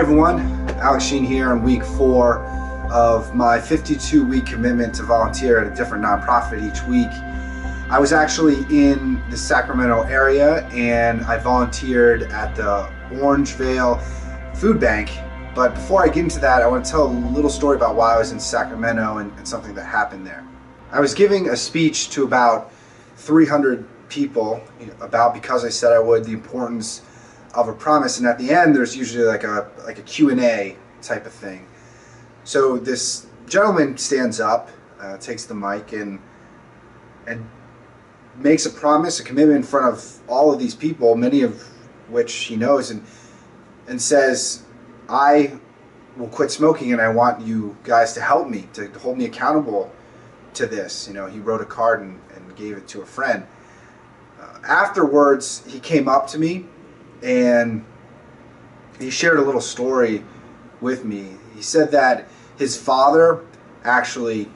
Hi everyone, Alex Sheen here in week 4 of my 52-week commitment to volunteer at a different nonprofit each week. I was actually in the Sacramento area and I volunteered at the Orangevale food bank. But before I get into that, I want to tell a little story about why I was in Sacramento and something that happened there. I was giving a speech to about 300 people about, because I said I would, the importance of a promise, and at the end there's usually like a Q&A type of thing. So this gentleman stands up, takes the mic and makes a promise, a commitment in front of all of these people, many of which he knows, and says, I will quit smoking and I want you guys to help me, to hold me accountable to this. You know, he wrote a card and gave it to a friend. Afterwards, he came up to me and he shared a little story with me. He said that his father actually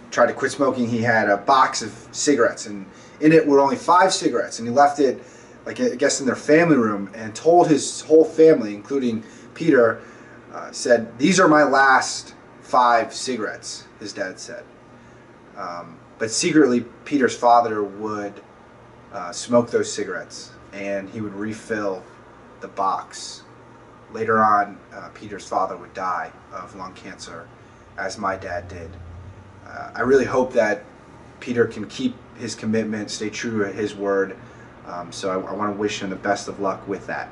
tried to quit smoking. He had a box of cigarettes and in it were only 5 cigarettes, and he left it, like, I guess, in their family room, and told his whole family, including Peter, said, these are my last 5 cigarettes, his dad said. But secretly, Peter's father would smoke those cigarettes and he would refill the box. Later on, Peter's father would die of lung cancer, as my dad did. I really hope that Peter can keep his commitment, stay true to his word. So I want to wish him the best of luck with that.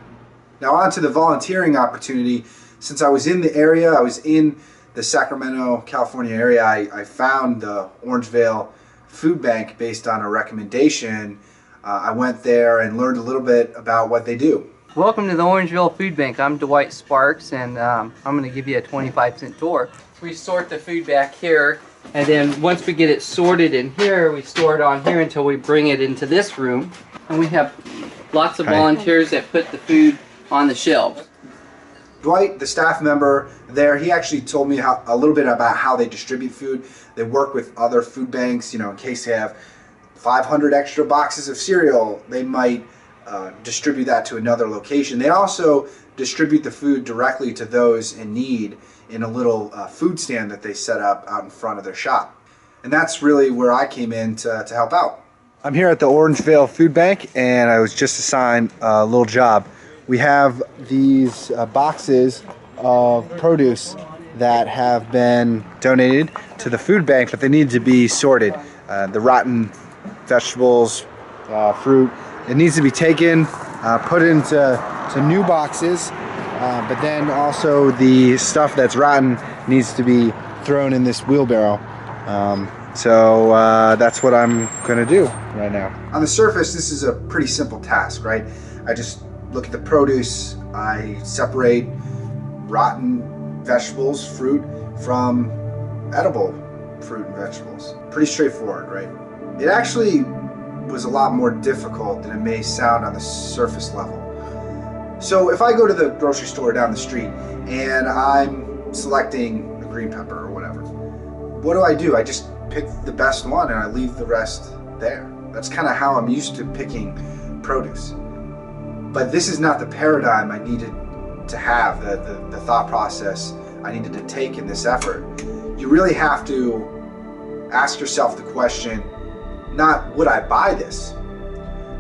Now on to the volunteering opportunity. Since I was in the area, I was in the Sacramento, California area, I found the Orangevale food bank based on a recommendation. I went there and learned a little bit about what they do. Welcome to the Orangevale Food Bank. I'm Dwight Sparks, and I'm going to give you a 25-cent tour. We sort the food back here, and then once we get it sorted in here, we store it on here until we bring it into this room. And we have lots of volunteers that put the food on the shelves. Dwight, the staff member there, he actually told me a little bit about how they distribute food. They work with other food banks, you know, in case they have 500 extra boxes of cereal, they might distribute that to another location. They also distribute the food directly to those in need in a little food stand that they set up out in front of their shop. And that's really where I came in to help out. I'm here at the Orangevale Food Bank and I was just assigned a little job. We have these boxes of produce that have been donated to the food bank, but they need to be sorted. The rotten vegetables, fruit, it needs to be taken, put into new boxes, but then also the stuff that's rotten needs to be thrown in this wheelbarrow. So that's what I'm gonna do right now. On the surface, this is a pretty simple task, right? I just look at the produce, I separate rotten vegetables, fruit, from edible fruit and vegetables. Pretty straightforward, right? It actually was a lot more difficult than it may sound on the surface level. So if I go to the grocery store down the street and I'm selecting a green pepper or whatever, what do? I just pick the best one and I leave the rest there. That's kind of how I'm used to picking produce. But this is not the paradigm I needed to have, the thought process I needed to take in this effort. You really have to ask yourself the question, not would I buy this,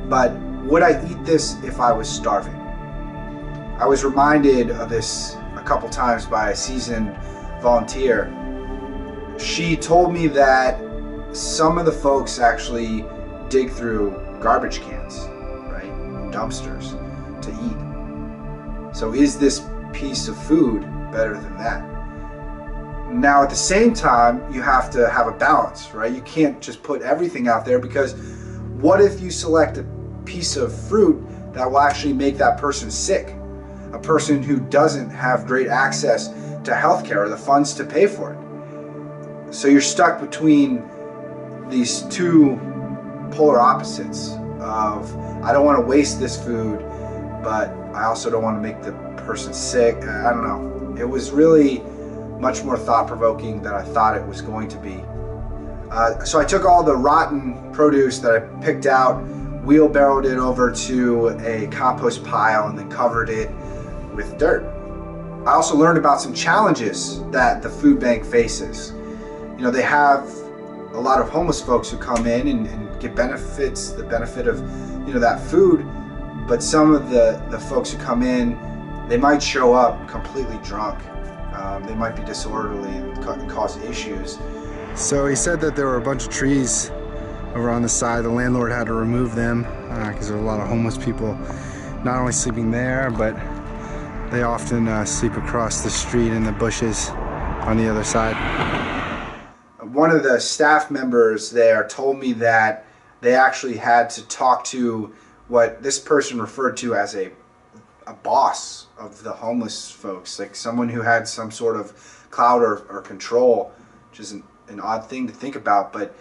but would I eat this if I was starving? I was reminded of this a couple times by a seasoned volunteer. She told me that some of the folks actually dig through garbage cans, right? Dumpsters to eat. So is this piece of food better than that? Now at the same time, you have to have a balance, right? You can't just put everything out there, because what if you select a piece of fruit that will actually make that person sick? A person who doesn't have great access to healthcare or the funds to pay for it. So you're stuck between these two polar opposites of, I don't want to waste this food, but I also don't want to make the person sick. I don't know. It was really much more thought-provoking than I thought it was going to be. So I took all the rotten produce that I picked out, wheelbarrowed it over to a compost pile, and then covered it with dirt. I also learned about some challenges that the food bank faces. You know, they have a lot of homeless folks who come in and get benefits, the benefit of, you know, that food, but some of the folks who come in, they might show up completely drunk. They might be disorderly and cause issues. So he said that there were a bunch of trees over on the side. The landlord had to remove them because there are a lot of homeless people not only sleeping there, but they often sleep across the street in the bushes on the other side. One of the staff members there told me that they actually had to talk to what this person referred to as a boss of the homeless folks, like someone who had some sort of clout or control, which is an odd thing to think about. But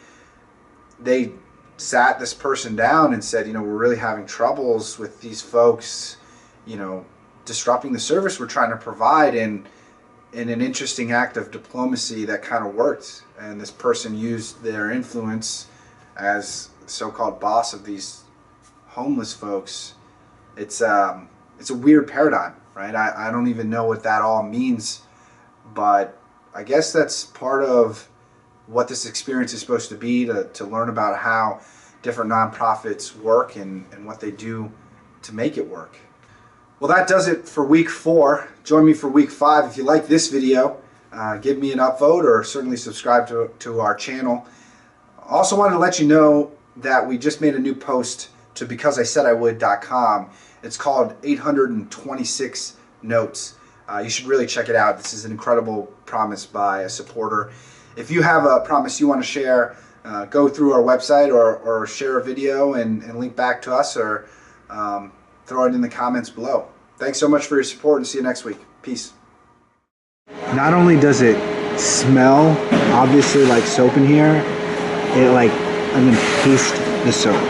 they sat this person down and said, you know, we're really having troubles with these folks, you know, disrupting the service we're trying to provide. And in an interesting act of diplomacy, that kind of worked. And this person used their influence as so-called boss of these homeless folks. It's a weird paradigm, right? I don't even know what that all means, but I guess that's part of what this experience is supposed to be, to learn about how different nonprofits work and what they do to make it work. Well, that does it for week 4. Join me for week 5. If you like this video, give me an upvote or certainly subscribe to our channel. Also wanted to let you know that we just made a new post to becauseisaidiwould.com. It's called 826 Notes. You should really check it out. This is an incredible promise by a supporter. If you have a promise you want to share, go through our website or share a video and link back to us, or throw it in the comments below. Thanks so much for your support, and see you next week. Peace. Not only does it smell obviously like soap in here, I can taste the soap.